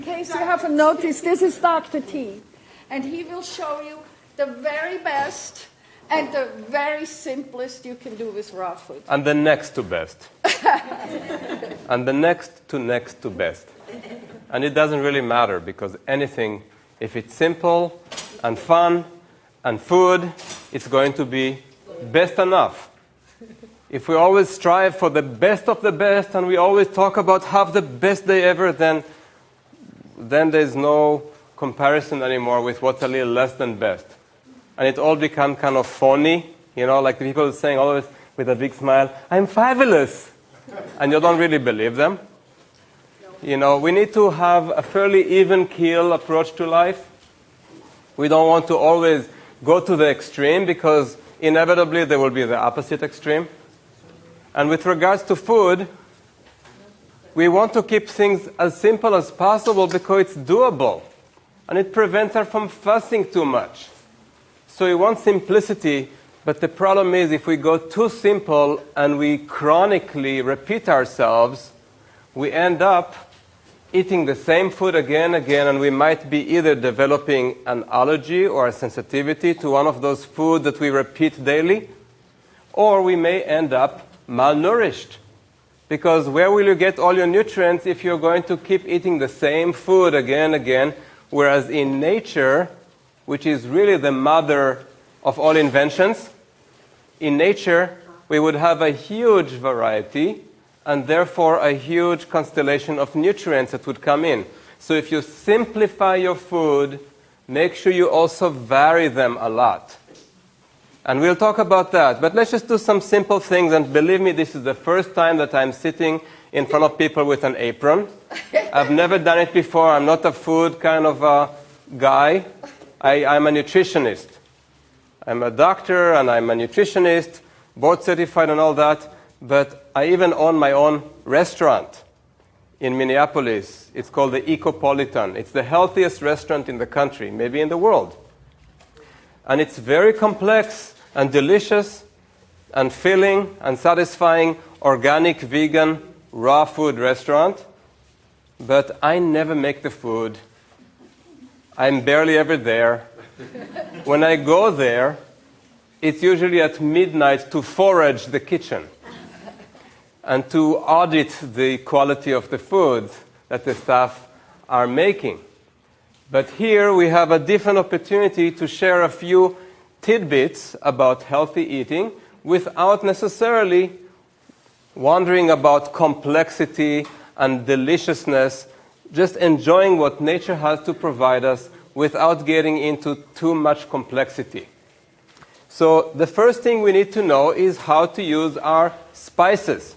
In case you haven't noticed, this is Dr. T. And he will show you the very best and the very simplest you can do with raw food. And the next to best. And the next to best. And it doesn't really matter, because anything, if it's simple and fun and food, it's going to be best enough. If we always strive for the best of the best and we always talk about have the best day ever, then there's no comparison anymore with what's a little less than best. And it all becomes kind of phony, like the people saying always with a big smile, I'm fabulous. And you don't really believe them. We need to have a fairly even keel approach to life. We don't want to always go to the extreme, because inevitably there will be the opposite extreme. And with regards to food, we want to keep things as simple as possible because it's doable. And it prevents us from fussing too much. So we want simplicity, but the problem is if we go too simple and we chronically repeat ourselves, we end up eating the same food again and again, and we might be either developing an allergy or a sensitivity to one of those foods that we repeat daily, or we may end up malnourished. Because where will you get all your nutrients if you're going to keep eating the same food again and again? Whereas in nature, which is really the mother of all inventions, in nature we would have a huge variety and therefore a huge constellation of nutrients that would come in. So if you simplify your food, make sure you also vary them a lot. And we'll talk about that. But let's just do some simple things. And believe me, this is the first time that I'm sitting in front of people with an apron. I've never done it before. I'm not a food kind of a guy. I'm a nutritionist. I'm a doctor and I'm a nutritionist, board certified and all that. But I even own my own restaurant in Minneapolis. It's called the Ecopolitan. It's the healthiest restaurant in the country, maybe in the world. And it's very complex and delicious and filling and satisfying organic, vegan, raw food restaurant. But I never make the food. I'm barely ever there. When I go there, it's usually at midnight to forage the kitchen and to audit the quality of the food that the staff are making. But here we have a different opportunity to share a few tidbits about healthy eating without necessarily wondering about complexity and deliciousness, just enjoying what nature has to provide us without getting into too much complexity. So the first thing we need to know is how to use our spices.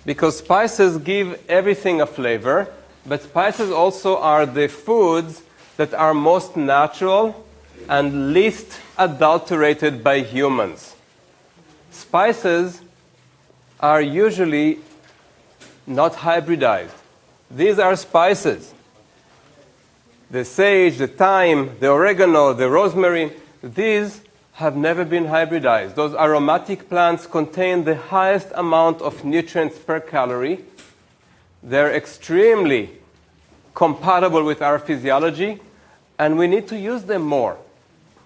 Because spices give everything a flavor, but spices also are the foods that are most natural and least adulterated by humans. Spices are usually not hybridized. These are spices. The sage, the thyme, the oregano, the rosemary, these have never been hybridized. Those aromatic plants contain the highest amount of nutrients per calorie. They're extremely compatible with our physiology, and we need to use them more.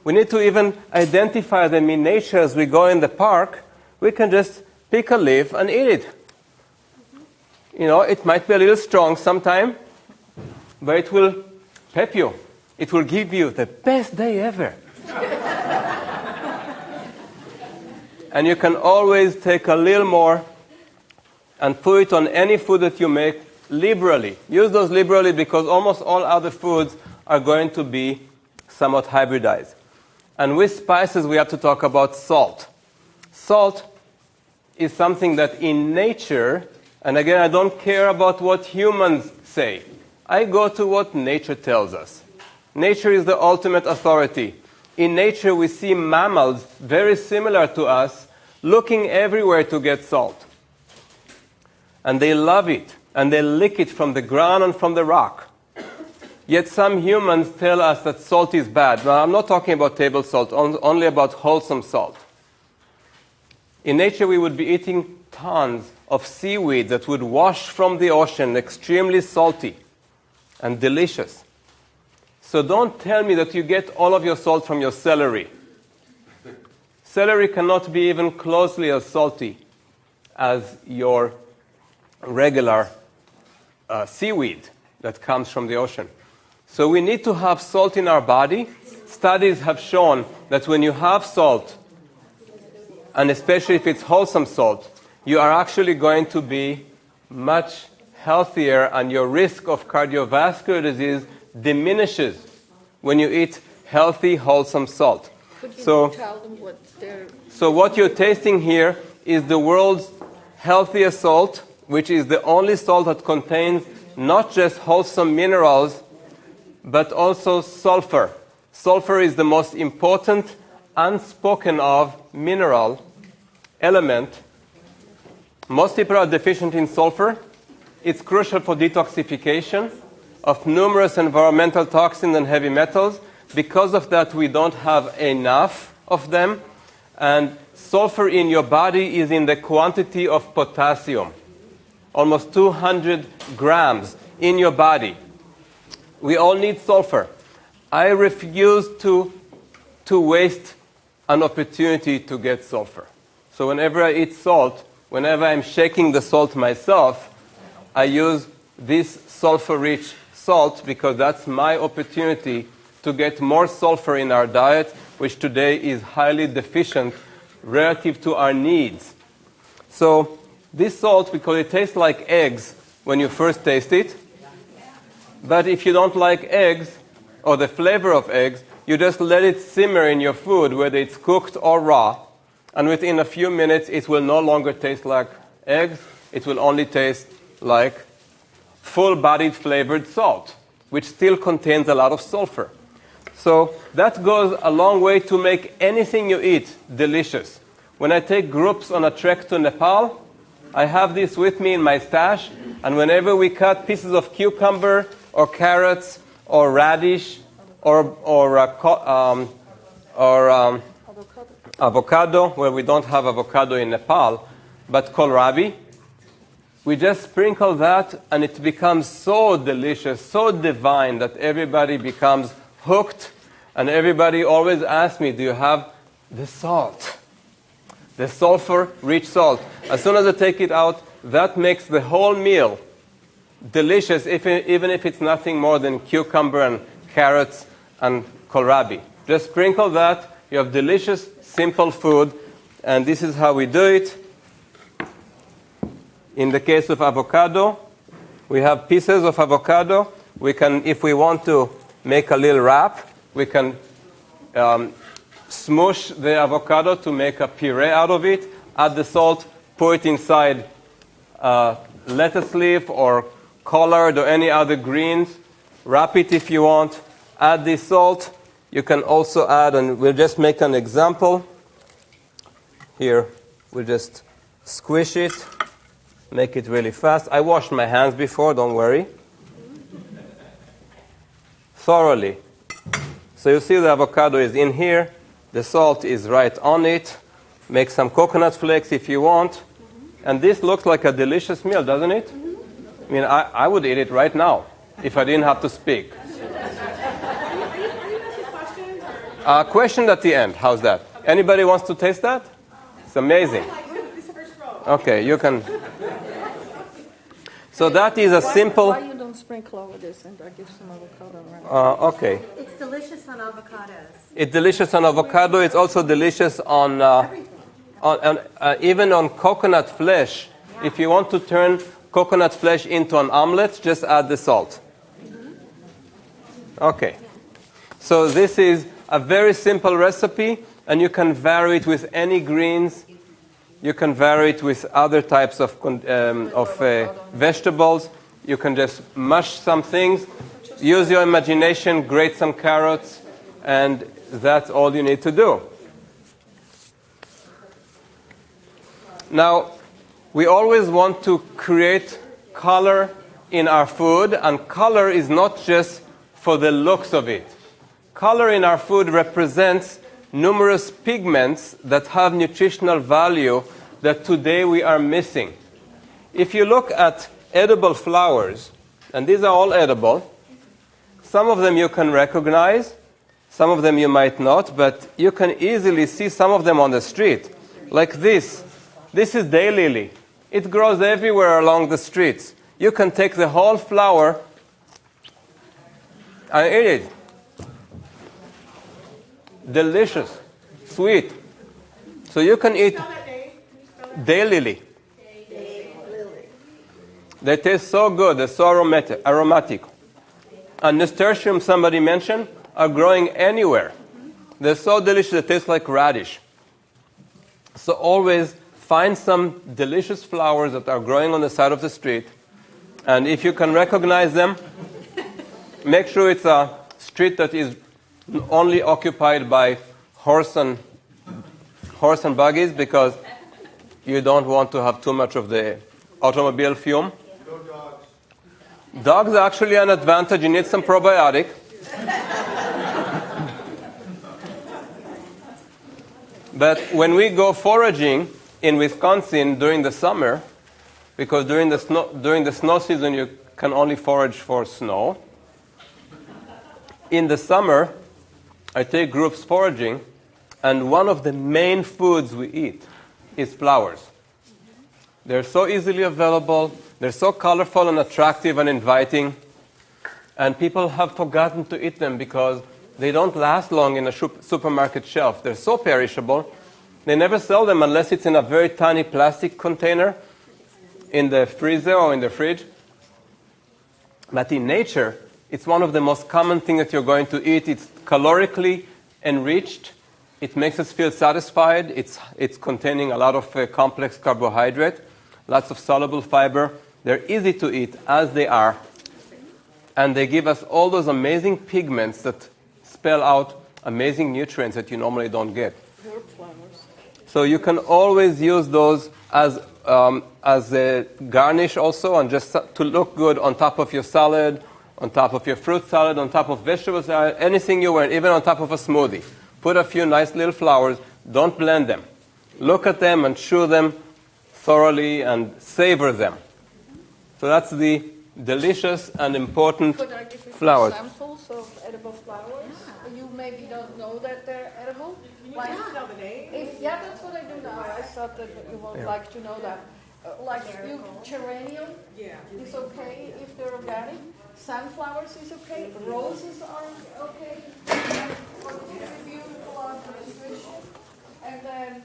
We need to even identify them in nature as we go in the park. We can just pick a leaf and eat it. It might be a little strong sometime, but it will pep you. It will give you the best day ever. And you can always take a little more and put it on any food that you make liberally. Use those liberally because almost all other foods are going to be somewhat hybridized. And with spices, we have to talk about salt. Salt is something that in nature, and again, I don't care about what humans say. I go to what nature tells us. Nature is the ultimate authority. In nature, we see mammals very similar to us looking everywhere to get salt. And they love it, and they lick it from the ground and from the rock. Yet some humans tell us that salt is bad. Now, I'm not talking about table salt, only about wholesome salt. In nature, we would be eating tons of seaweed that would wash from the ocean, extremely salty. and delicious. So don't tell me that you get all of your salt from your celery. Celery cannot be even closely as salty as your regular seaweed that comes from the ocean. So we need to have salt in our body. Studies have shown that when you have salt, and especially if it's wholesome salt, you are actually going to be much healthier, and your risk of cardiovascular disease diminishes when you eat healthy, wholesome salt. Could you tell them what they're... So what you're tasting here is the world's healthiest salt, which is the only salt that contains not just wholesome minerals, but also sulfur. Sulfur is the most important unspoken of mineral element. Most people are deficient in sulfur. It's crucial for detoxification of numerous environmental toxins and heavy metals. Because of that, we don't have enough of them. And sulfur in your body is in the quantity of potassium, almost 200 grams in your body. We all need sulfur. I refuse to waste an opportunity to get sulfur. So whenever I eat salt, whenever I'm shaking the salt myself, I use this sulfur-rich salt because that's my opportunity to get more sulfur in our diet, which today is highly deficient relative to our needs. So this salt, because it tastes like eggs when you first taste it, but if you don't like eggs or the flavor of eggs, you just let it simmer in your food, whether it's cooked or raw, and within a few minutes it will no longer taste like eggs. It will only taste like full-bodied flavored salt, which still contains a lot of sulfur. So that goes a long way to make anything you eat delicious. When I take groups on a trek to Nepal, I have this with me in my stash, and whenever we cut pieces of cucumber or carrots or radish or avocado, well, we don't have avocado in Nepal, but kohlrabi, we just sprinkle that and it becomes so delicious, so divine that everybody becomes hooked, and everybody always asks me, do you have the salt? The sulfur-rich salt. As soon as I take it out, that makes the whole meal delicious, even if it's nothing more than cucumber and carrots and kohlrabi. Just sprinkle that, you have delicious, simple food, and this is how we do it. In the case of avocado, we have pieces of avocado. We can, if we want to make a little wrap, we can smoosh the avocado to make a puree out of it, add the salt, pour it inside lettuce leaf or collard or any other greens, wrap it if you want, add the salt. You can also add, and we'll just make an example. Here, we'll just squish it, make it really fast. I washed my hands before, don't worry. Thoroughly. So you see the avocado is in here, the salt is right on it. Make some coconut flakes if you want. And this looks like a delicious meal, doesn't it? I mean, I would eat it right now if I didn't have to speak. Question at the end. How's that? Anybody wants to taste that? It's amazing. Okay, you can. So that is a simple. Why you don't sprinkle over this and I give some avocado around? Okay. It's delicious on avocados. It's delicious on avocado. It's also delicious on even on coconut flesh. If you want to turn coconut flesh into an omelet, just add the salt. Okay. So this is a very simple recipe, and you can vary it with any greens. You can vary it with other types of vegetables. You can just mush some things, use your imagination, grate some carrots, and that's all you need to do. Now, we always want to create color in our food, and color is not just for the looks of it. Color in our food represents numerous pigments that have nutritional value that today we are missing. If you look at edible flowers, and these are all edible, Some of them you can recognize, some of them you might not, but you can easily see some of them on the street. Like this. This is daylily. It grows everywhere along the streets. You can take the whole flower and eat it. Delicious, sweet. So you can eat daylily. They taste so good, they're so aromatic. And nasturtium, somebody mentioned, are growing anywhere. They're so delicious, they taste like radish. So always find some delicious flowers that are growing on the side of the street. And if you can recognize them, make sure it's a street that is only occupied by horse and buggies, because you don't want to have too much of the automobile fume. No dogs. Dogs are actually an advantage. You need some probiotic. But when we go foraging in Wisconsin during the summer, because during the snow season you can only forage for snow, in the summer I take groups foraging, and one of the main foods we eat is flowers. They're so easily available, they're so colorful and attractive and inviting, and people have forgotten to eat them because they don't last long in a supermarket shelf. They're so perishable. They never sell them unless it's in a very tiny plastic container in the freezer or in the fridge. But in nature, it's one of the most common things that you're going to eat. It's calorically enriched. It makes us feel satisfied. It's containing a lot of complex carbohydrate, lots of soluble fiber. They're easy to eat as they are. And they give us all those amazing pigments that spell out amazing nutrients that you normally don't get. Herb flowers. So you can always use those as a garnish also, and just to look good on top of your salad, on top of your fruit salad, on top of vegetable salad, anything you want, even on top of a smoothie. Put a few nice little flowers. Don't blend them. Look at them and chew them thoroughly and savor them. So that's the delicious and important Could I give you flowers. some samples of edible flowers? You maybe don't know that they're edible. Like, that's what I do now. I thought that you would like to know that. Like geranium is okay if they're organic. Sunflowers is okay. Roses are okay. For beautiful on nutrition. And then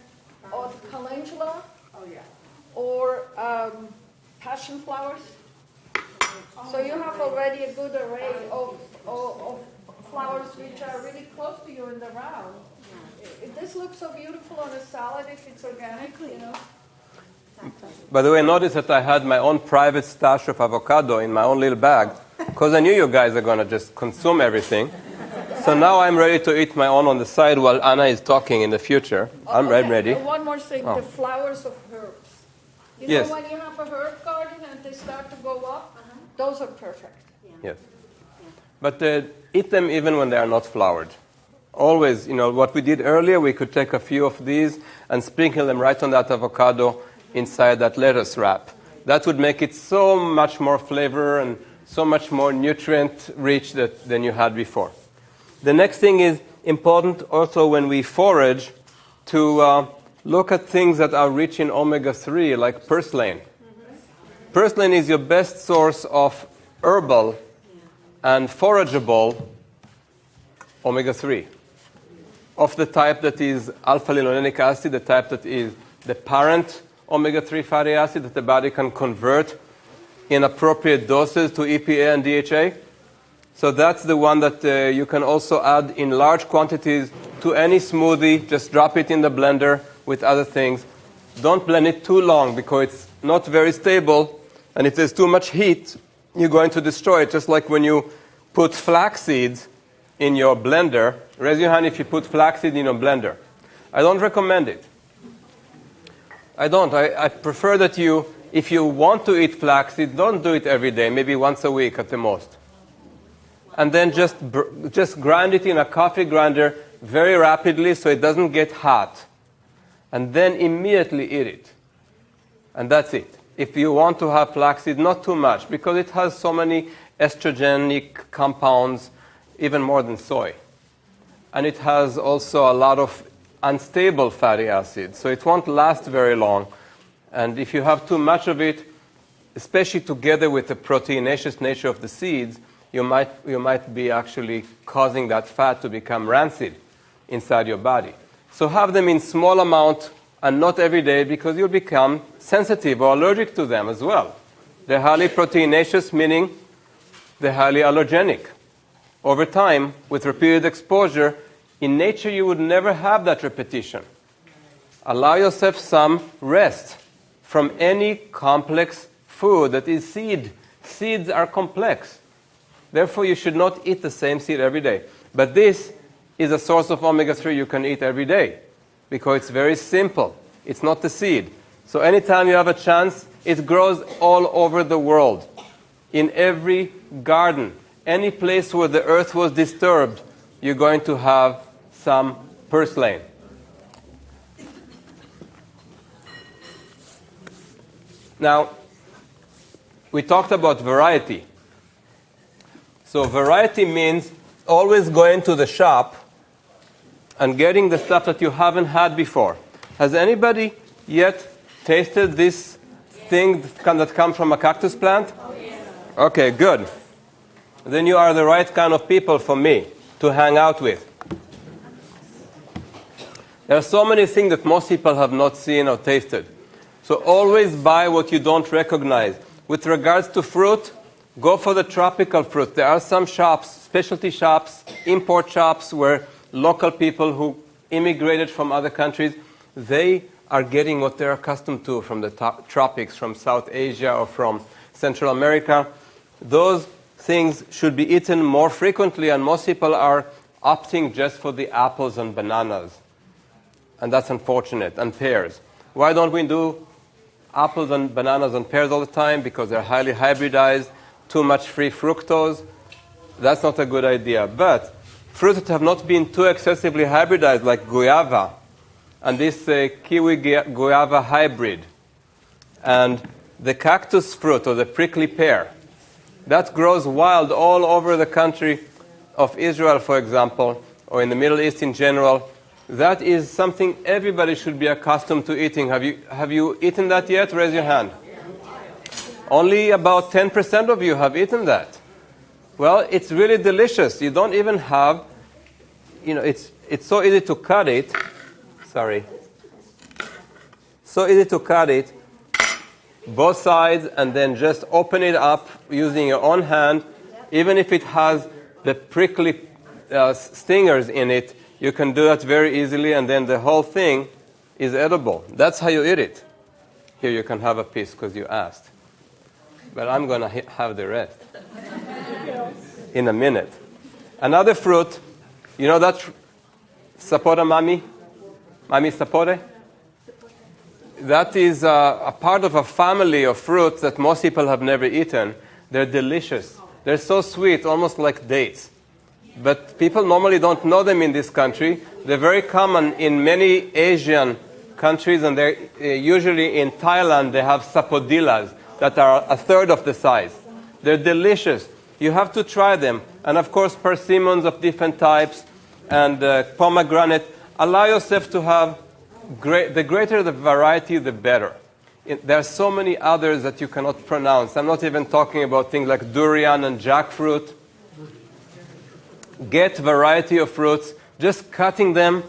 calendula. Or passion flowers. So you have already a good array of flowers which are really close to you in the round. This looks so beautiful on a salad if it's organic, you know. By the way, notice that I had my own private stash of avocado in my own little bag, because I knew you guys are going to just consume everything. So now I'm ready to eat my own on the side while Anna is talking in the future. I'm ready. One more thing, the flowers of herbs. You know when you have a herb garden and they start to go up, those are perfect. Yes. But eat them even when they are not flowered. Always, what we did earlier, we could take a few of these and sprinkle them right on that avocado inside that lettuce wrap. That would make it so much more flavor and so much more nutrient-rich than you had before. The next thing is important also when we forage to look at things that are rich in omega-3, like purslane. Purslane is your best source of herbal and forageable omega-3. Of the type that is alpha-linolenic acid, the type that is the parent omega-3 fatty acid that the body can convert in appropriate doses to EPA and DHA. So that's the one that you can also add in large quantities to any smoothie. Just drop it in the blender with other things. Don't blend it too long because it's not very stable. And if there's too much heat, you're going to destroy it. Just like when you put flax seeds in your blender. Raise your hand if you put flaxseed in your blender. I don't recommend it. I don't. I prefer that if you want to eat flaxseed, don't do it every day, maybe once a week at the most. And then just grind it in a coffee grinder very rapidly so it doesn't get hot. And then immediately eat it. And that's it. If you want to have flaxseed, not too much, because it has so many estrogenic compounds, even more than soy. And it has also a lot of unstable fatty acids, so it won't last very long. And if you have too much of it, especially together with the proteinaceous nature of the seeds, you might be actually causing that fat to become rancid inside your body. So have them in small amount and not every day, because you'll become sensitive or allergic to them as well. They're highly proteinaceous, meaning they're highly allergenic. Over time, with repeated exposure, in nature you would never have that repetition. Allow yourself some rest from any complex food that is seed. Seeds are complex. Therefore, you should not eat the same seed every day. But this is a source of omega-3 you can eat every day, because it's very simple. It's not the seed. So anytime you have a chance, it grows all over the world. In every garden, any place where the earth was disturbed, you're going to have some purslane. Now, we talked about variety. So variety means always going to the shop and getting the stuff that you haven't had before. Has anybody yet tasted this thing that comes from a cactus plant? Oh, yes. Okay, good. Then you are the right kind of people for me to hang out with. There are so many things that most people have not seen or tasted. So always buy what you don't recognize. With regards to fruit, go for the tropical fruit. There are some shops, specialty shops, import shops, where local people who immigrated from other countries, they are getting what they're accustomed to from the tropics, from South Asia or from Central America. Those things should be eaten more frequently, and most people are opting just for the apples and bananas. And that's unfortunate, and pears. Why don't we do apples and bananas and pears all the time? Because they're highly hybridized, too much free fructose. That's not a good idea. But fruits that have not been too excessively hybridized, like guava, and this kiwi guava hybrid, and the cactus fruit or the prickly pear, that grows wild all over the country of Israel, for example, or in the Middle East in general. That is something everybody should be accustomed to eating. Have you eaten that yet? Raise your hand. Only about 10% of you have eaten that. Well, it's really delicious. You don't even have, it's so easy to cut it. Sorry. So easy to cut it, both sides, and then just open it up using your own hand. Even if it has the prickly stingers in it, you can do that very easily, and then the whole thing is edible. That's how you eat it. Here you can have a piece because you asked. But I'm going to have the rest in a minute. Another fruit, you know that sapota mami? Mami sapore? That is a part of a family of fruits that most people have never eaten. They're delicious. They're so sweet, almost like dates. But people normally don't know them in this country. They're very common in many Asian countries, and they're usually in Thailand. They have sapodillas that are a third of the size. They're delicious. You have to try them. And of course, persimmons of different types and pomegranate. Allow yourself to have the greater the variety, the better. There are so many others that you cannot pronounce. I'm not even talking about things like durian and jackfruit. Get variety of fruits. Just cutting them,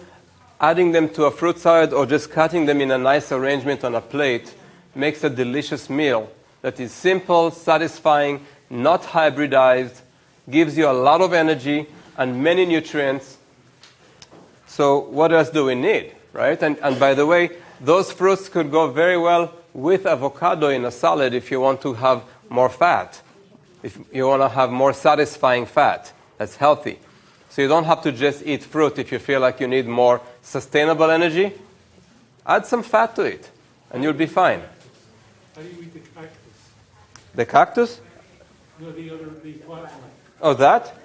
adding them to a fruit salad, or just cutting them in a nice arrangement on a plate makes a delicious meal that is simple, satisfying, not hybridized, gives you a lot of energy and many nutrients. So what else do we need, right? And by the way, those fruits could go very well with avocado in a salad if you want to have more fat, if you want to have more satisfying fat that's healthy. So you don't have to just eat fruit if you feel like you need more sustainable energy. Add some fat to it, and you'll be fine. How do you eat the cactus? The cactus? No, the plant. Oh, that?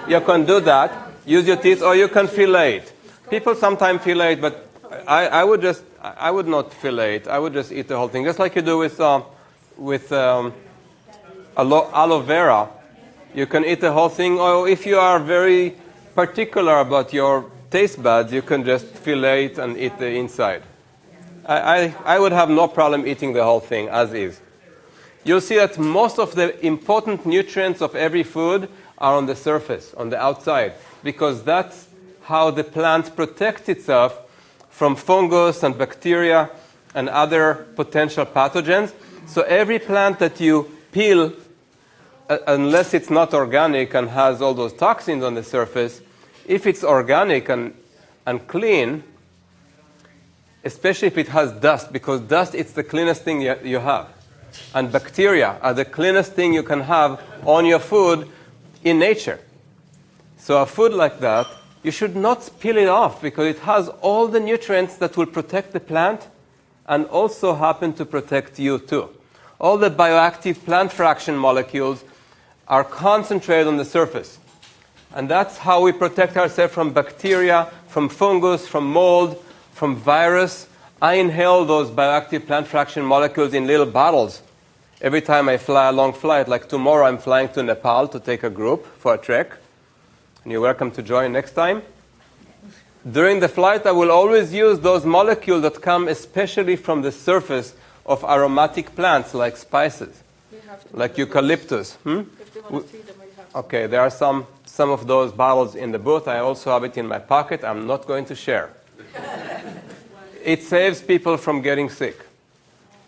You can do that. Use your teeth, or you can fillet it. People sometimes fillet it, but I would not fillet it. I would just eat the whole thing, just like you do with aloe vera, you can eat the whole thing. Or if you are very particular about your taste buds, you can just fillet it and eat the inside. I would have no problem eating the whole thing as is. You'll see that most of the important nutrients of every food are on the surface, on the outside, because that's how the plant protects itself from fungus and bacteria and other potential pathogens. So every plant that you peel, unless it's not organic and has all those toxins on the surface, if it's organic and clean, especially if it has dust, because dust is the cleanest thing you have. And bacteria are the cleanest thing you can have on your food in nature. So a food like that, you should not peel it off because it has all the nutrients that will protect the plant and also happen to protect you too. All the bioactive plant fraction molecules are concentrated on the surface. And that's how we protect ourselves from bacteria, from fungus, from mold, from virus. I inhale those bioactive plant fraction molecules in little bottles every time I fly a long flight. Like tomorrow I'm flying to Nepal to take a group for a trek. And you're welcome to join next time. During the flight, I will always use those molecules that come especially from the surface of aromatic plants like spices, like eucalyptus. If they want to feed them, you have to. Okay, there are some of those bottles in the booth. I also have it in my pocket. I'm not going to share. It saves people from getting sick.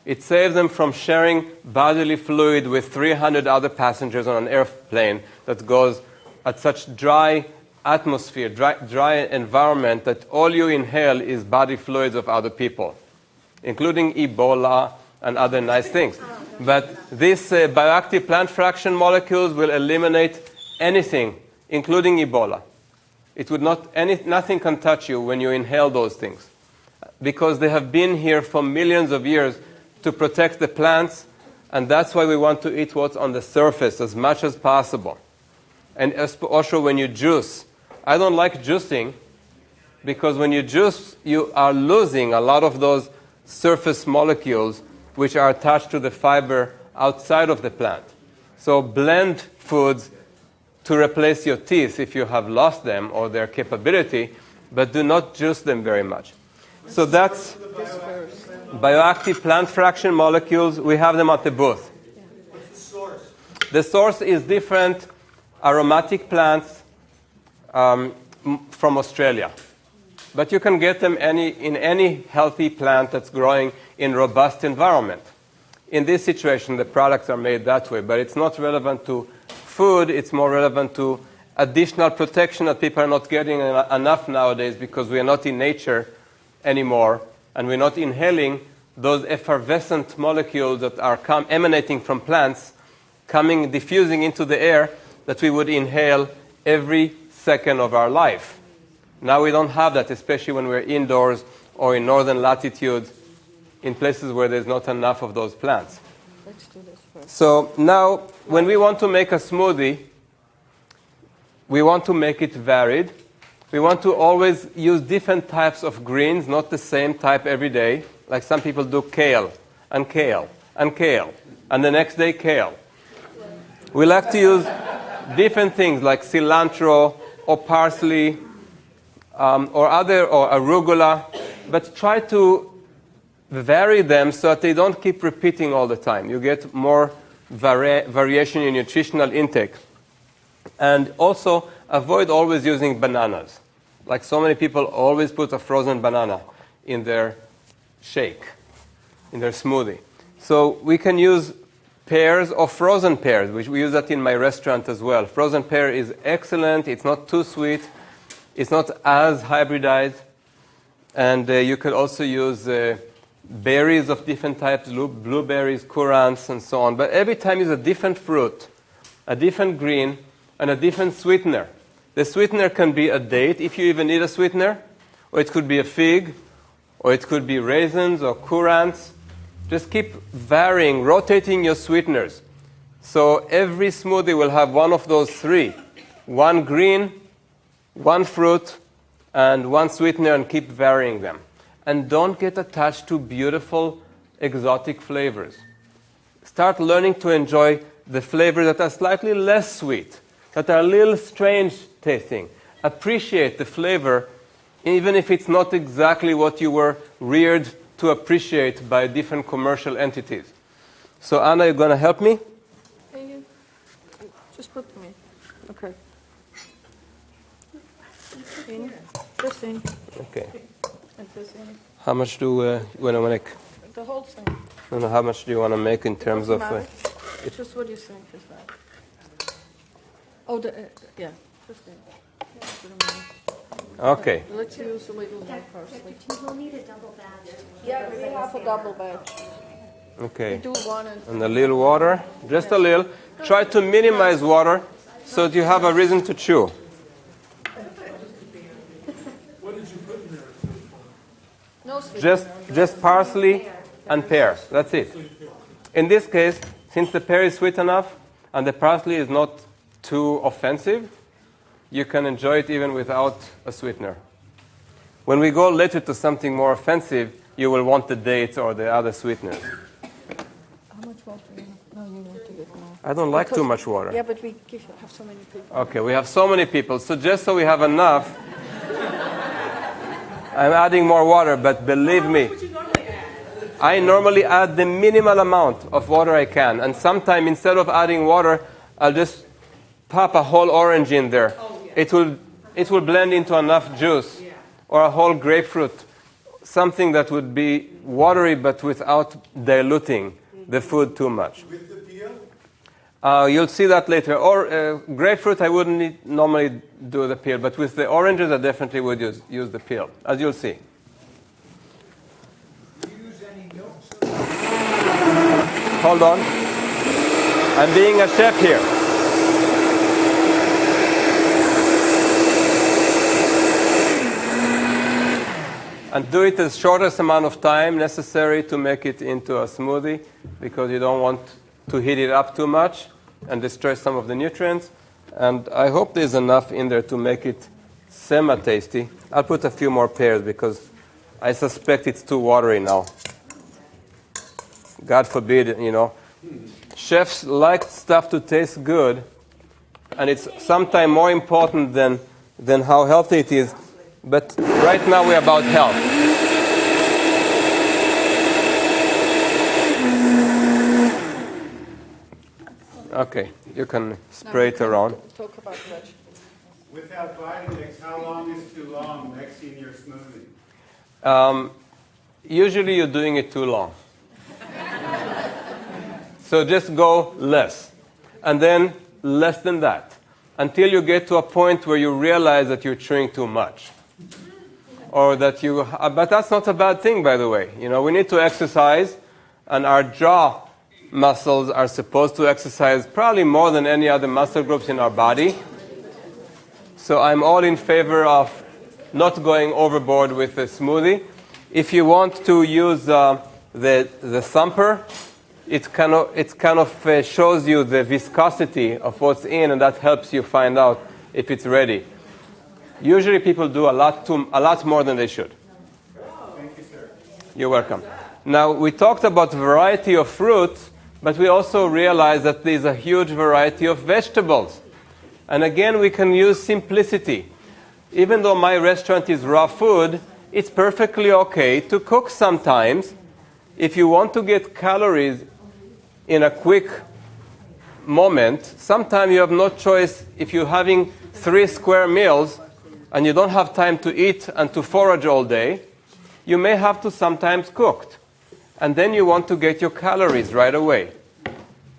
It saves them from sharing bodily fluid with 300 other passengers on an airplane that goes at such dry atmosphere, dry environment that all you inhale is body fluids of other people, including Ebola and other nice things. But these bioactive plant fraction molecules will eliminate anything, including Ebola. It would nothing can touch you when you inhale those things, because they have been here for millions of years to protect the plants, and that's why we want to eat what's on the surface as much as possible. And also when you juice, I don't like juicing because when you juice, you are losing a lot of those surface molecules which are attached to the fiber outside of the plant. So blend foods to replace your teeth if you have lost them or their capability, but do not juice them very much. So that's bioactive plant fraction molecules. We have them at the booth. What's the source? The source is different aromatic plants from Australia. But you can get them in any healthy plant that's growing in robust environment. In this situation, the products are made that way, but it's not relevant to food. It's more relevant to additional protection that people are not getting enough nowadays because we are not in nature anymore, and we're not inhaling those effervescent molecules that are emanating from plants, diffusing into the air that we would inhale every second of our life. Now we don't have that, especially when we're indoors or in northern latitudes, in places where there's not enough of those plants. Let's do this first. So now, when we want to make a smoothie, we want to make it varied. We want to always use different types of greens, not the same type every day. Like some people do kale, and kale, and kale, and the next day kale. We like to use different things like cilantro or parsley or arugula, but try to vary them so that they don't keep repeating all the time. You get more variation in nutritional intake. And also avoid always using bananas. Like so many people always put a frozen banana in their shake, in their smoothie. So we can use pears or frozen pears, which we use that in my restaurant as well. Frozen pear is excellent. It's not too sweet. It's not as hybridized. And you could also use berries of different types, blueberries, currants, and so on. But every time use a different fruit, a different green, and a different sweetener. The sweetener can be a date, if you even need a sweetener, or it could be a fig, or it could be raisins or currants. Just keep varying, rotating your sweeteners. So every smoothie will have one of those three. One green, one fruit, and one sweetener, and keep varying them. And don't get attached to beautiful, exotic flavors. Start learning to enjoy the flavors that are slightly less sweet, that are a little strange tasting. Appreciate the flavor, even if it's not exactly what you were reared to appreciate by different commercial entities. So Anna, you're going to help me? Just put me. Okay. In. This in. Okay. And this in. How much do you want to make? The whole thing. No, how much do you want to make in terms of... It's just what you think is that. Oh, yeah. Just in. Okay. Let's use a little more parsley. We'll need a double batch. Yeah, we have a double batch. Okay. We do one And a little water, just a little. Try to minimize water so that you have a reason to chew. What did you put in there? No sweetener. Just parsley and pear. That's it. In this case, since the pear is sweet enough and the parsley is not too offensive, you can enjoy it even without a sweetener. When we go later to something more offensive, you will want the dates or the other sweeteners. How much water? No, you want to get more. I don't like too much water. Yeah, but we have so many people. Okay, we have so many people, so just so we have enough, I'm adding more water, but believe me, I normally add the minimal amount of water I can, and sometimes instead of adding water, I'll just pop a whole orange in there. It will blend into enough juice, or a whole grapefruit, something that would be watery but without diluting the food too much. With the peel? You'll see that later. Or grapefruit, I wouldn't normally do the peel, but with the oranges, I definitely would use the peel, as you'll see. Do you use any milk? Hold on. I'm being a chef here. And do it as shortest amount of time necessary to make it into a smoothie, because you don't want to heat it up too much and destroy some of the nutrients. And I hope there's enough in there to make it semi-tasty. I'll put a few more pears because I suspect it's too watery now. God forbid, Chefs like stuff to taste good, and it's sometimes more important than how healthy it is. But right now we're about health. Okay, you can spray it around. Talk about veg. Without Vitamix, how long is too long mixing your smoothie? Usually you're doing it too long. So just go less. And then less than that. Until you get to a point where you realize that you're chewing too much. Or that but that's not a bad thing, by the way. We need to exercise, and our jaw muscles are supposed to exercise probably more than any other muscle groups in our body. So I'm all in favor of not going overboard with the smoothie. If you want to use the thumper, it kind of shows you the viscosity of what's in, and that helps you find out if it's ready. Usually people do a lot more than they should. Thank you, sir. You're welcome. Now, we talked about variety of fruits, but we also realized that there's a huge variety of vegetables. And again, we can use simplicity. Even though my restaurant is raw food, it's perfectly okay to cook sometimes. If you want to get calories in a quick moment, sometimes you have no choice. If you're having 3 square meals and you don't have time to eat and to forage all day, you may have to sometimes cook. And then you want to get your calories right away.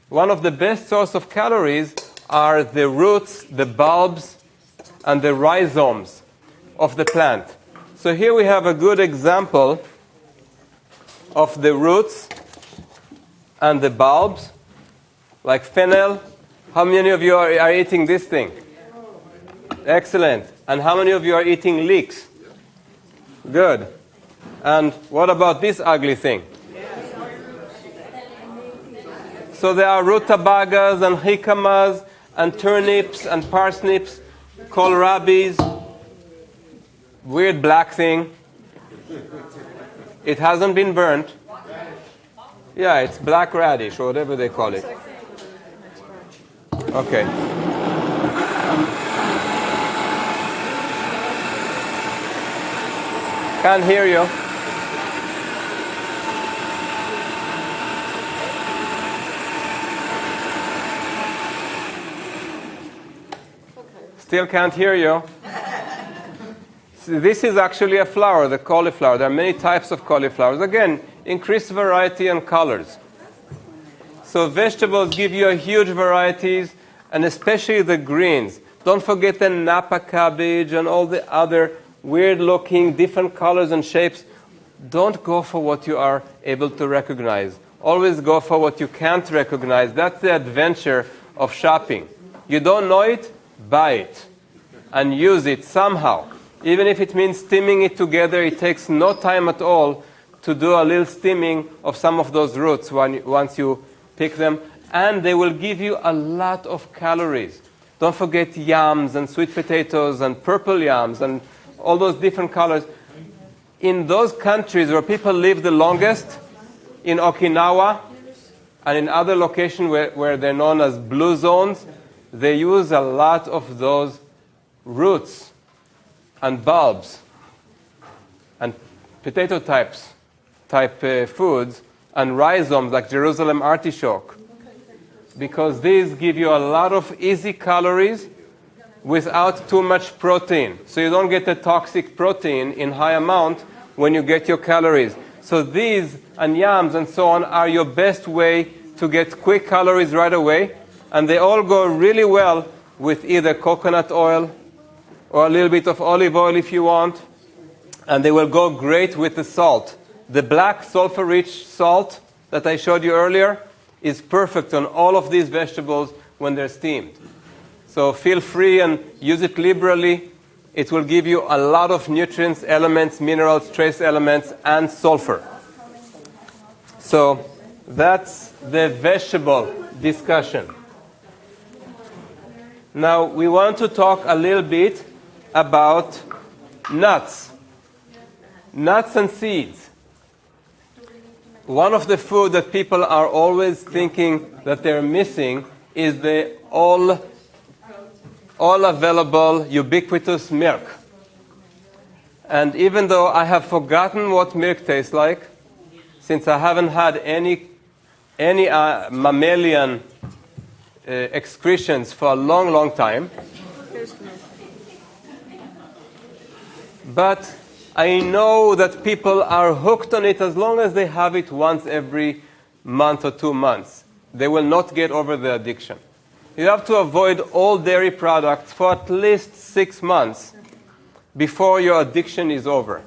One of the best sources of calories are the roots, the bulbs, and the rhizomes of the plant. So here we have a good example of the roots and the bulbs, like fennel. How many of you are eating this thing? Excellent. And how many of you are eating leeks? Good. And what about this ugly thing? So there are rutabagas and jicama's and turnips and parsnips, kohlrabis, weird black thing. It hasn't been burnt. Yeah, it's black radish or whatever they call it. Okay. Can't hear you. Still can't hear you. So this is actually a flower, the cauliflower. There are many types of cauliflowers. Again, increased variety and colors. So vegetables give you a huge varieties, and especially the greens. Don't forget the Napa cabbage and all the other weird-looking, different colors and shapes. Don't go for what you are able to recognize. Always go for what you can't recognize. That's the adventure of shopping. You don't know it? Buy it and use it somehow. Even if it means steaming it together, it takes no time at all to do a little steaming of some of those roots once you pick them. And they will give you a lot of calories. Don't forget yams and sweet potatoes and purple yams and all those different colors. In those countries where people live the longest, in Okinawa and in other locations where they're known as blue zones, they use a lot of those roots and bulbs and potato type foods and rhizomes like Jerusalem artichoke, because these give you a lot of easy calories without too much protein. So you don't get the toxic protein in high amount when you get your calories. So these and yams and so on are your best way to get quick calories right away. And they all go really well with either coconut oil or a little bit of olive oil if you want. And they will go great with the salt. The black sulfur-rich salt that I showed you earlier is perfect on all of these vegetables when they're steamed. So feel free and use it liberally. It will give you a lot of nutrients, elements, minerals, trace elements, and sulfur. So that's the vegetable discussion. Now we want to talk a little bit about nuts. Nuts and seeds. One of the food that people are always thinking that they're missing is the all available ubiquitous milk. And even though I have forgotten what milk tastes like, since I haven't had any mammalian excretions for a long, long time, but I know that people are hooked on it as long as they have it once every month or 2 months. They will not get over the addiction. You have to avoid all dairy products for at least 6 months before your addiction is over.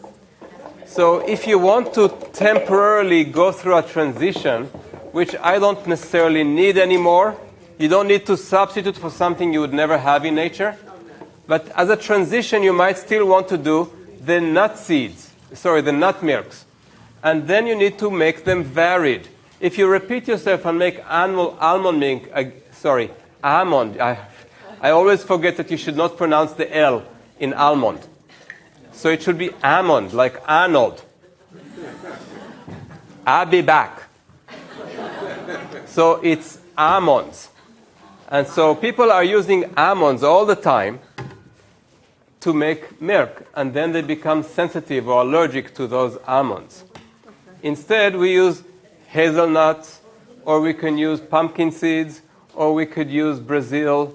So if you want to temporarily go through a transition, which I don't necessarily need anymore, you don't need to substitute for something you would never have in nature. But as a transition, you might still want to do the the nut milks. And then you need to make them varied. If you repeat yourself and make almond milk, almond, I always forget that you should not pronounce the L in almond. So it should be almond, like Arnold. I'll be back. So it's almonds. And so people are using almonds all the time to make milk, and then they become sensitive or allergic to those almonds. Instead, we use hazelnuts, or we can use pumpkin seeds, or we could use Brazil,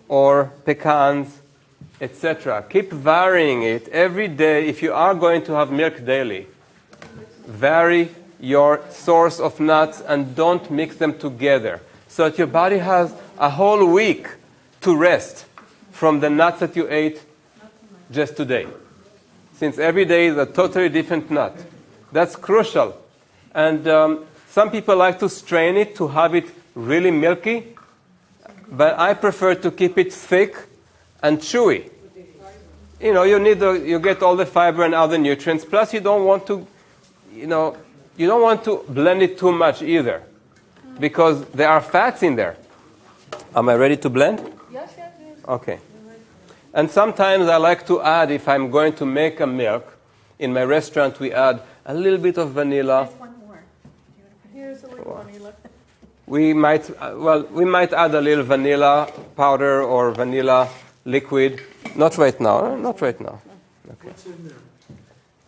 or pecans, etc. Keep varying it every day. If you are going to have milk daily, vary your source of nuts and don't mix them together, so that your body has a whole week to rest from the nuts that you ate just today. Since every day is a totally different nut. That's crucial. And some people like to strain it to have it really milky, but I prefer to keep it thick and chewy. You know, you get all the fiber and other nutrients, plus you don't want to, you don't want to blend it too much either, because there are fats in there. Am I ready to blend? Yes. Okay. And sometimes I like to add, if I'm going to make a milk, in my restaurant we add a little bit of vanilla. One more. Here's a little vanilla. we might add a little vanilla powder or vanilla liquid. Not right now. Not right now. Okay. What's in there?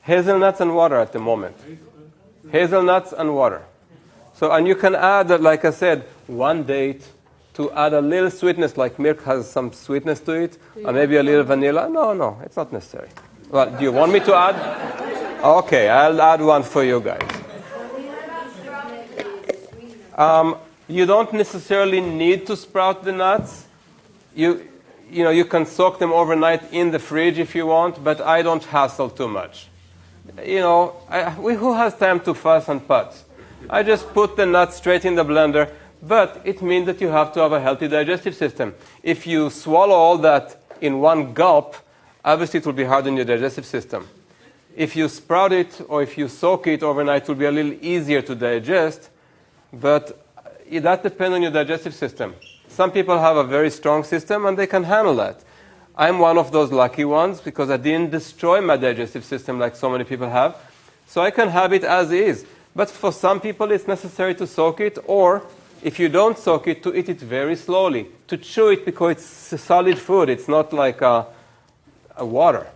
Hazelnuts and water at the moment. Hazelnuts and water. So, and you can add, like I said, 1 date to add a little sweetness, like milk has some sweetness to it, or maybe a little vanilla. No, it's not necessary. Well, do you want me to add? Okay, I'll add one for you guys. You don't necessarily need to sprout the nuts. You can soak them overnight in the fridge if you want, but I don't hassle too much. Who has time to fuss and putz? I just put the nuts straight in the blender, but it means that you have to have a healthy digestive system. If you swallow all that in one gulp, obviously it will be hard on your digestive system. If you sprout it or if you soak it overnight, it will be a little easier to digest, but that depends on your digestive system. Some people have a very strong system and they can handle that. I'm one of those lucky ones because I didn't destroy my digestive system like so many people have. So I can have it as is. But for some people it's necessary to soak it, or if you don't soak it, to eat it very slowly. To chew it because it's a solid food. It's not like a water.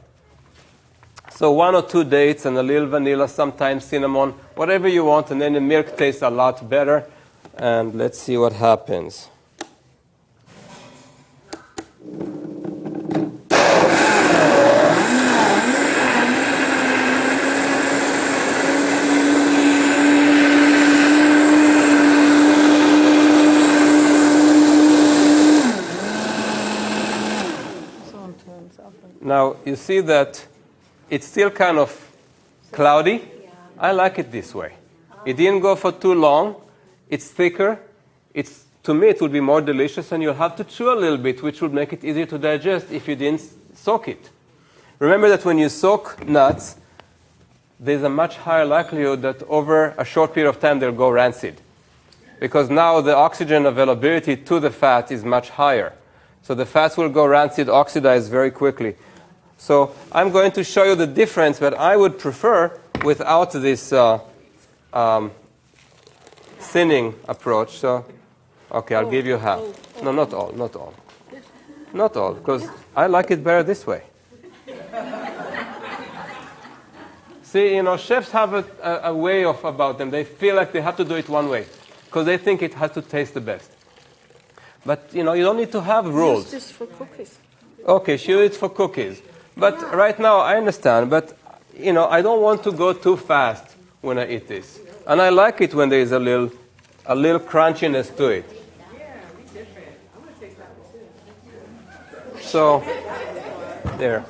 So 1 or 2 dates and a little vanilla, sometimes cinnamon, whatever you want, and then the milk tastes a lot better. And let's see what happens. Now, you see that it's still kind of cloudy. I like it this way. It didn't go for too long. It's thicker. To me, it would be more delicious, and you'll have to chew a little bit, which would make it easier to digest if you didn't soak it. Remember that when you soak nuts, there's a much higher likelihood that over a short period of time they'll go rancid, because now the oxygen availability to the fat is much higher. So the fats will go rancid, oxidize very quickly. So I'm going to show you the difference that I would prefer without this thinning approach. So, okay, I'll give you half. No, not all. Not all, because I like it better this way. See, chefs have a way about them. They feel like they have to do it one way, because they think it has to taste the best. But, you don't need to have rules. Use this for cookies. Okay, she used it for cookies. But right now, I understand. But, I don't want to go too fast when I eat this. And I like it when there is a little crunchiness to it. Yeah, be different. I'm going to take that one too. So, there.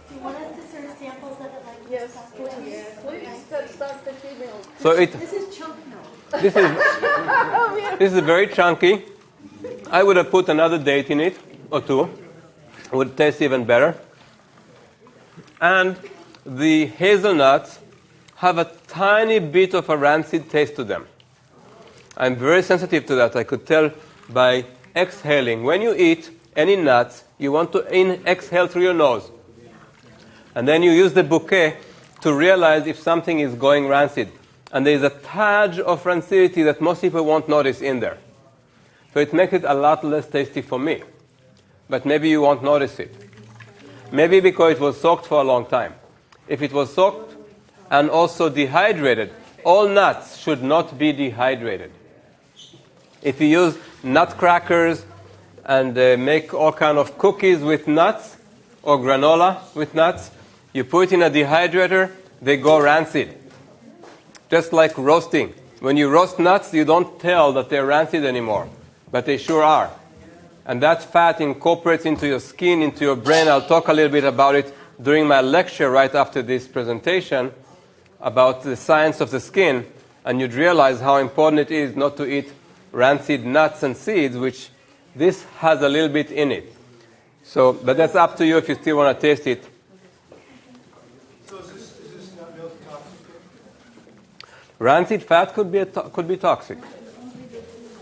Do you want us to serve samples of it like Yes, this? please. Please, let's start the female. So This is chunk milk. this is very chunky. I would have put another date in it, or 2. It would taste even better. And the hazelnuts have a tiny bit of a rancid taste to them. I'm very sensitive to that. I could tell by exhaling. When you eat any nuts, you want to exhale through your nose. And then you use the bouquet to realize if something is going rancid. And there is a touch of rancidity that most people won't notice in there. So it makes it a lot less tasty for me. But maybe you won't notice it. Maybe because it was soaked for a long time. If it was soaked and also dehydrated, all nuts should not be dehydrated. If you use nut crackers and make all kind of cookies with nuts or granola with nuts, you put it in a dehydrator, they go rancid. Just like roasting. When you roast nuts, you don't tell that they're rancid anymore, but they sure are. And that fat incorporates into your skin, into your brain. I'll talk a little bit about it during my lecture right after this presentation about the science of the skin, and you'd realize how important it is not to eat rancid nuts and seeds, which this has a little bit in it. So, but that's up to you if you still want to taste it. So is this nut milk toxic? Rancid fat could be toxic,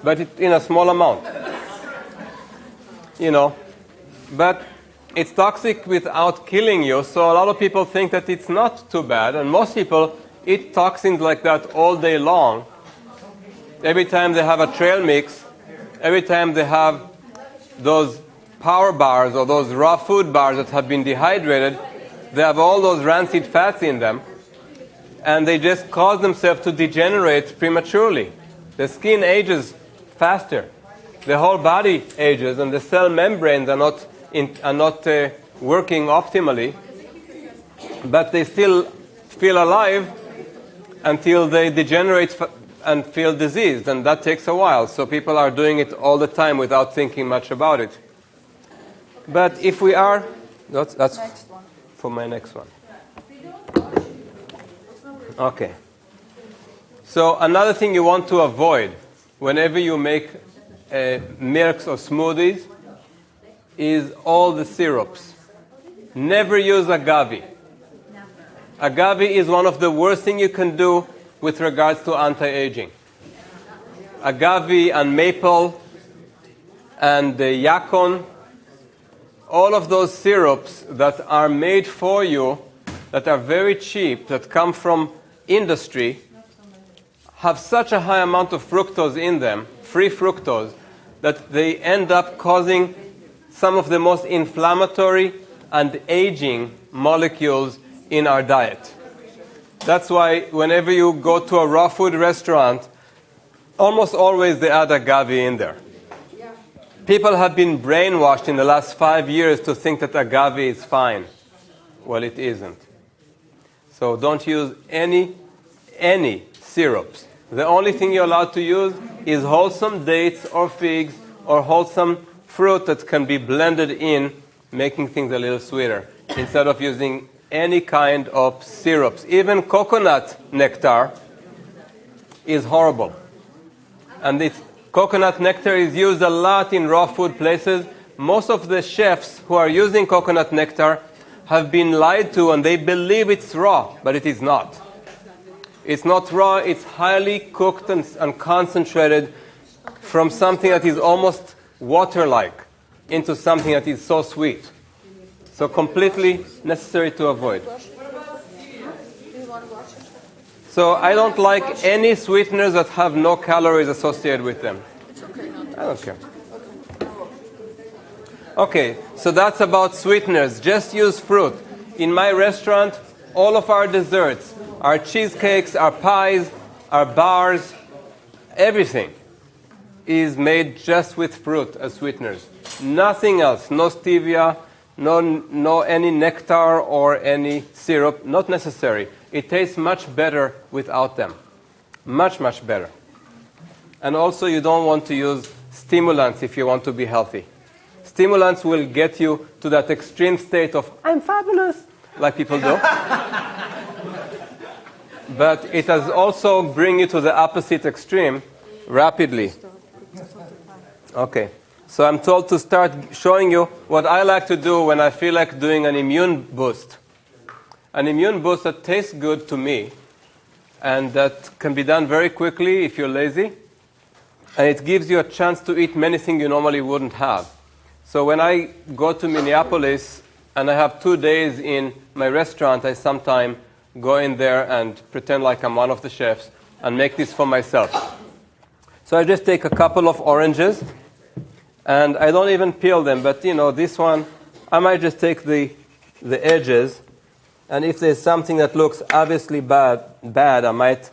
but in a small amount. But it's toxic without killing you, so a lot of people think that it's not too bad, and most people eat toxins like that all day long, every time they have a trail mix, every time they have those power bars or those raw food bars that have been dehydrated, they have all those rancid fats in them, and they just cause themselves to degenerate prematurely. The skin ages faster. The whole body ages, and the cell membranes are not working optimally, but they still feel alive until they degenerate and feel diseased, and that takes a while. So people are doing it all the time without thinking much about it. But if we are, that's for my next one. Okay. So another thing you want to avoid whenever you make milks or smoothies is all the syrups. Never use agave. Agave is one of the worst things you can do with regards to anti-aging. Agave and maple and yacon, all of those syrups that are made for you, that are very cheap, that come from industry, have such a high amount of fructose in them, free fructose, that they end up causing some of the most inflammatory and aging molecules in our diet. That's why whenever you go to a raw food restaurant, almost always they add agave in there. People have been brainwashed in the last 5 years to think that agave is fine. Well, it isn't. So don't use any syrups. The only thing you're allowed to use is wholesome dates or figs or wholesome fruit that can be blended in, making things a little sweeter, instead of using any kind of syrups. Even coconut nectar is horrible. And this coconut nectar is used a lot in raw food places. Most of the chefs who are using coconut nectar have been lied to, and they believe it's raw, but it is not. It's not raw, it's highly cooked and concentrated from something that is almost water-like into something that is so sweet. So completely necessary to avoid. So I don't like any sweeteners that have no calories associated with them. I don't care. Okay, so that's about sweeteners. Just use fruit. In my restaurant, all of our desserts, our cheesecakes, our pies, our bars, everything is made just with fruit as sweeteners. Nothing else. No stevia, no any nectar or any syrup. Not necessary. It tastes much better without them. Much, much better. And also you don't want to use stimulants if you want to be healthy. Stimulants will get you to that extreme state of, I'm fabulous, like people do. But it has also bring you to the opposite extreme rapidly. Okay, so I'm told to start showing you what I like to do when I feel like doing an immune boost. An immune boost that tastes good to me and that can be done very quickly if you're lazy. And it gives you a chance to eat many things you normally wouldn't have. So when I go to Minneapolis and I have 2 days in my restaurant, I sometimes go in there and pretend like I'm one of the chefs and make this for myself. So I just take a couple of oranges and I don't even peel them, but you know, this one, I might just take the edges, and if there's something that looks obviously bad, I might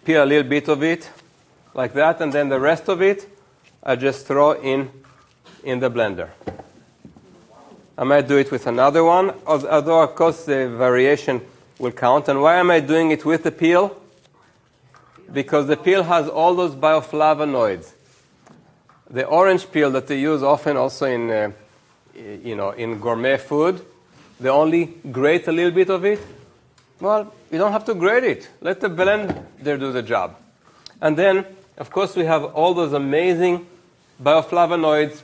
peel a little bit of it like that, and then the rest of it I just throw in the blender. I might do it with another one, although of course the variation will count. And why am I doing it with the peel? Because the peel has all those bioflavonoids. The orange peel that they use often also in gourmet food, they only grate a little bit of it. Well, you don't have to grate it. Let the blender do the job. And then, of course, we have all those amazing bioflavonoids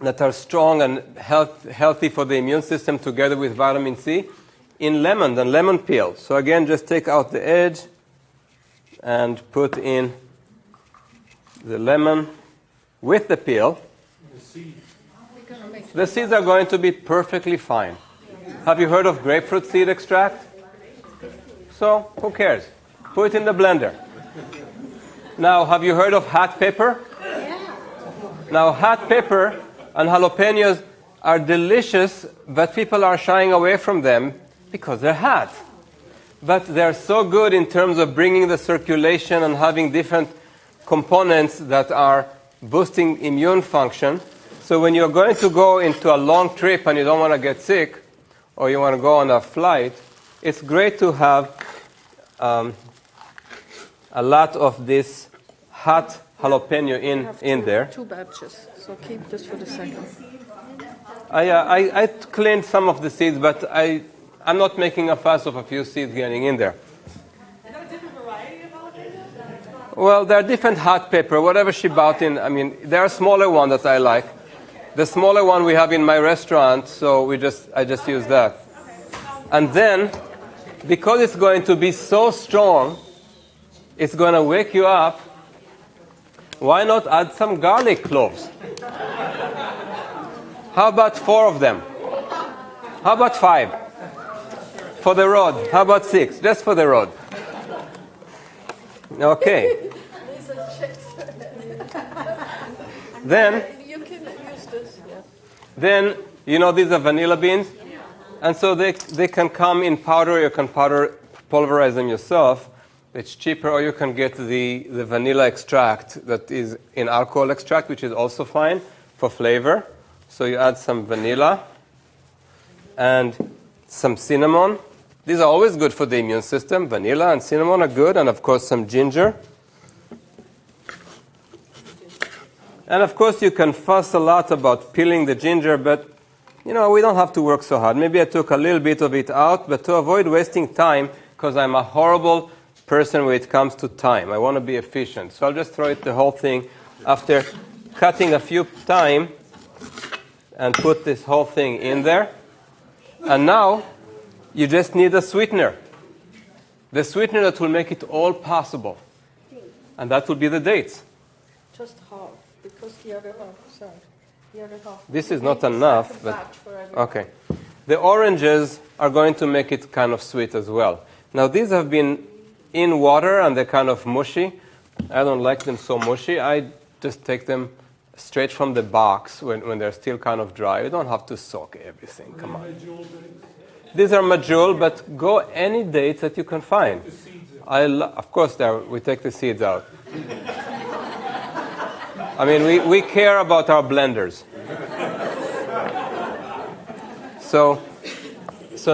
that are strong and healthy for the immune system together with vitamin C in lemon and lemon peel. So again, just take out the edge and put in the lemon with the peel. The seeds are going to be perfectly fine. Have you heard of grapefruit seed extract? So, who cares? Put it in the blender. Now, have you heard of hot pepper? Yeah. Now, hot pepper and jalapenos are delicious, but people are shying away from them because they're hot. But they're so good in terms of bringing the circulation and having different components that are boosting immune function. So when you're going to go into a long trip and you don't want to get sick, or you want to go on a flight, it's great to have a lot of this hot jalapeno in there. 2 batches, so keep this for the second. I cleaned some of the seeds, but I'm not making a fuss of a few seeds getting in there. Is that a different variety of jalapeno? Well, there are different hot pepper, whatever she bought in. I mean, there are smaller ones that I like. The smaller one we have in my restaurant, so I just use that. And then, because it's going to be so strong, it's going to wake you up. Why not add some garlic cloves? How about 4 of them? How about 5? For the road. How about 6? Just for the road. Okay. Then, You can use this, yeah. then, these are vanilla beans. And so they can come in powder. You can pulverize them yourself. It's cheaper, or you can get the vanilla extract that is in alcohol extract, which is also fine for flavor. So you add some vanilla and some cinnamon. These are always good for the immune system. Vanilla and cinnamon are good, and of course some ginger. And of course you can fuss a lot about peeling the ginger, but we don't have to work so hard. Maybe I took a little bit of it out, but to avoid wasting time, because I'm a horrible person when it comes to time. I want to be efficient. So I'll just throw the whole thing after cutting a few times and put this whole thing in there. And now you just need a sweetener. The sweetener that will make it all possible. And that will be the dates. Just half, because the other half, sorry. The other half. This is not enough, Second but batch for everyone. okay. The oranges are going to make it kind of sweet as well. Now these have been in water and they're kind of mushy. I don't like them so mushy. I just take them straight from the box when they're still kind of dry. You don't have to soak everything. Come on. These are majul, but go any dates that you can find. Of course, we take the seeds out. I mean, we care about our blenders. So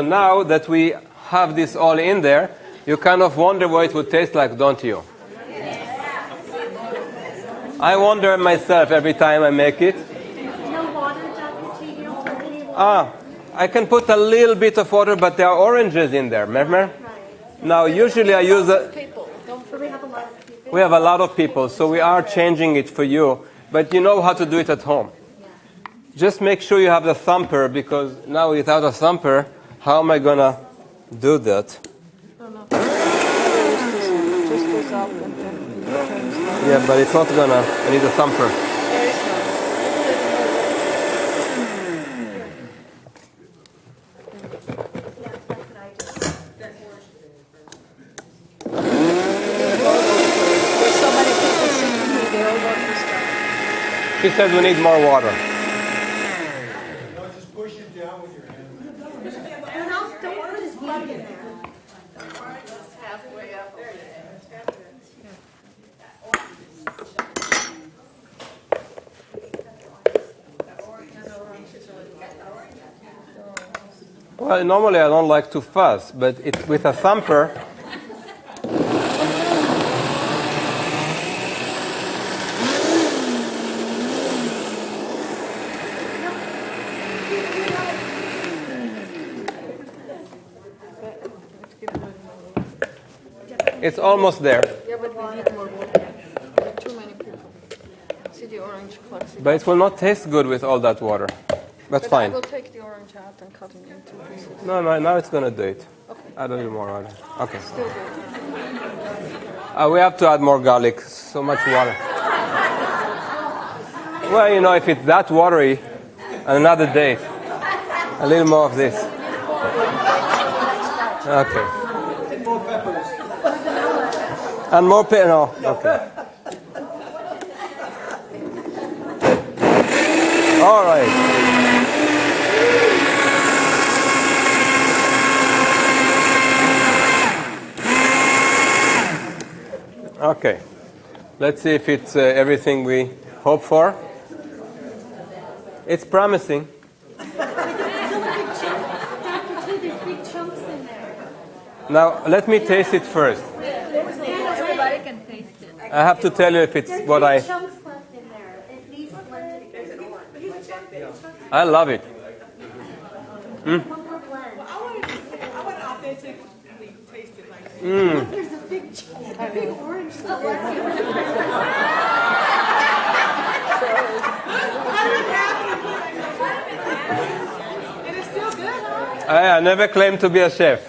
now that we have this all in there, you kind of wonder what it would taste like, don't you? I wonder myself every time I make it. No water, Dr. T, you don't put any water. I can put a little bit of water, but there are oranges in there, remember? Right. Now, usually I use People, don't So we have a lot of people. we have a lot of people, so we are changing it for you, but you know how to do it at home. Just make sure you have the thumper, because now without a thumper, how am I going to do that? just goes up and then it turns down. Yeah, but it's not going to. I need a thumper. There is There's so many people sitting here, they all want this stuff. She says we need more water. No, just push it down with your hand. And also, don't put his plug in there. Halfway up. Well, normally I don't like to fuss, but with a thumper, it's almost there. Yeah, but we need more water. There are too many people. See the orange clumsy. But it will not taste good with all that water. That's But fine. I will take the orange out and cut it into pieces. No, now it's going to do it. Okay. Add a little more water. Okay. Still good. We have to add more garlic. So much water. Well, if it's that watery, another day. A little more of this. Okay. More peppers. And more no. Okay. All right. Okay. Let's see if it's everything we hope for. It's promising. Now, let me taste it first. Everybody can taste it. I have to tell you if it's what I... Chunks left in there. At least one. I love it. One more blend. I want to authentically taste it like that. There's a big orange. And it's still good. I never claimed to be a chef.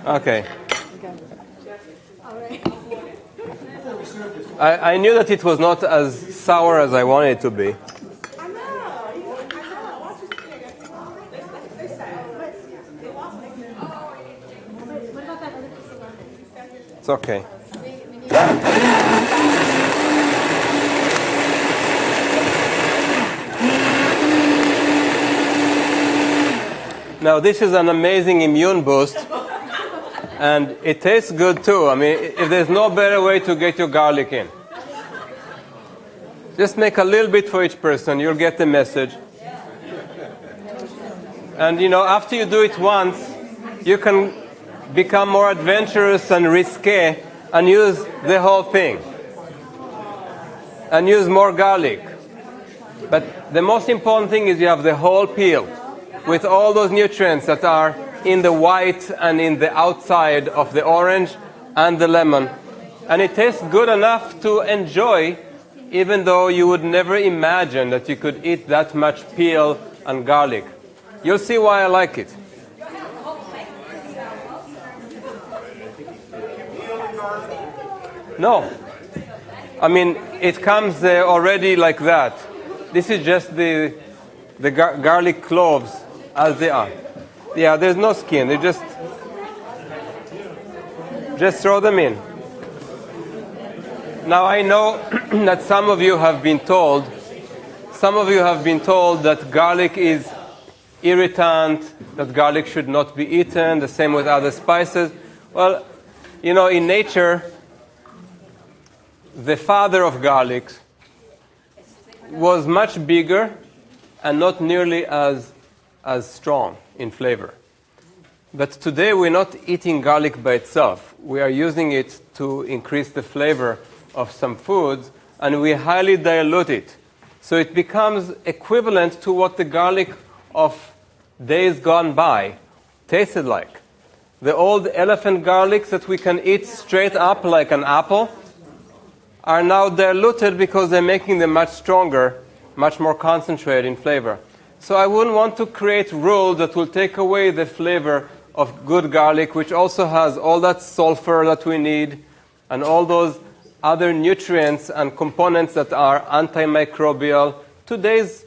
Okay. I knew that it was not as sour as I wanted it to be. I know. Watch this thing. They say. What about that other piece of lemon? It's okay. Now this is an amazing immune boost, and it tastes good too. I mean, if there's no better way to get your garlic in. Just make a little bit for each person, you'll get the message. And you know, after you do it once, you can become more adventurous and risque and use the whole thing. And use more garlic. But the most important thing is you have the whole peel with all those nutrients that are in the white and in the outside of the orange and the lemon. And it tastes good enough to enjoy, even though you would never imagine that you could eat that much peel and garlic. You'll see why I like it. No. I mean, it comes already like that. This is just the garlic cloves as they are. Yeah, there's no skin. They just throw them in. Now I know that some of you have been told that garlic is irritant, that garlic should not be eaten, the same with other spices. Well, you know, in nature, the father of garlic was much bigger and not nearly as strong in flavor. But today we're not eating garlic by itself. We are using it to increase the flavor of some foods, and we highly dilute it. So it becomes equivalent to what the garlic of days gone by tasted like. The old elephant garlics that we can eat straight up like an apple are now diluted because they're making them much stronger, much more concentrated in flavor. So I wouldn't want to create rules that will take away the flavor of good garlic, which also has all that sulfur that we need and all those other nutrients and components that are antimicrobial. Today's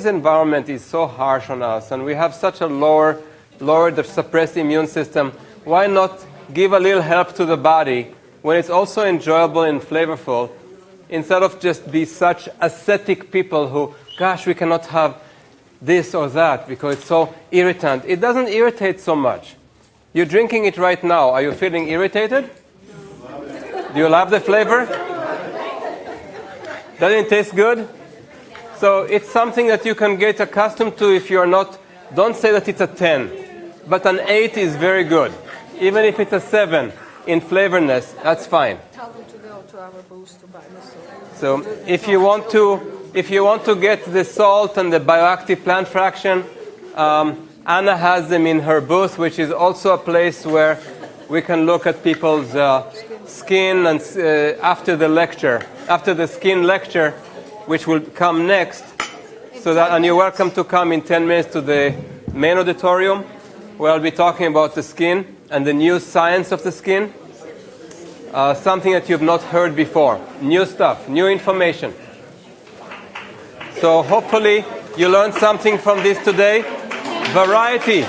environment is so harsh on us, and we have such a lowered, suppressed immune system. Why not give a little help to the body when it's also enjoyable and flavorful, instead of just be such ascetic people who, gosh, we cannot have this or that because it's so irritant. It doesn't irritate so much. You're drinking it right now. Are you feeling irritated? Do you love the flavor? Doesn't it taste good? So it's something that you can get accustomed to if you're not, don't say that it's a 10, but an 8 is very good. Even if it's a 7 in flavorness, that's fine. Tell them to go to our booth to buy the salt. So if you want to get the salt and the bioactive plant fraction, Anna has them in her booth, which is also a place where we can look at people's skin and after the skin lecture, which will come next. And you're welcome to come in 10 minutes to the main auditorium, where I'll be talking about the skin and the new science of the skin. Something that you've not heard before. New stuff, new information. So hopefully you learned something from this today. Variety.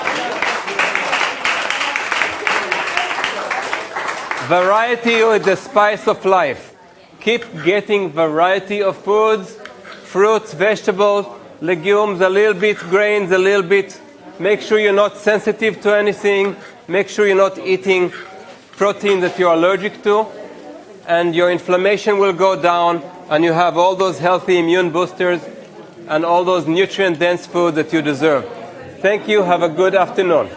Variety is the spice of life. Keep getting variety of foods, fruits, vegetables, legumes, a little bit, grains, a little bit. Make sure you're not sensitive to anything. Make sure you're not eating protein that you're allergic to. And your inflammation will go down, and you have all those healthy immune boosters and all those nutrient-dense foods that you deserve. Thank you. Have a good afternoon.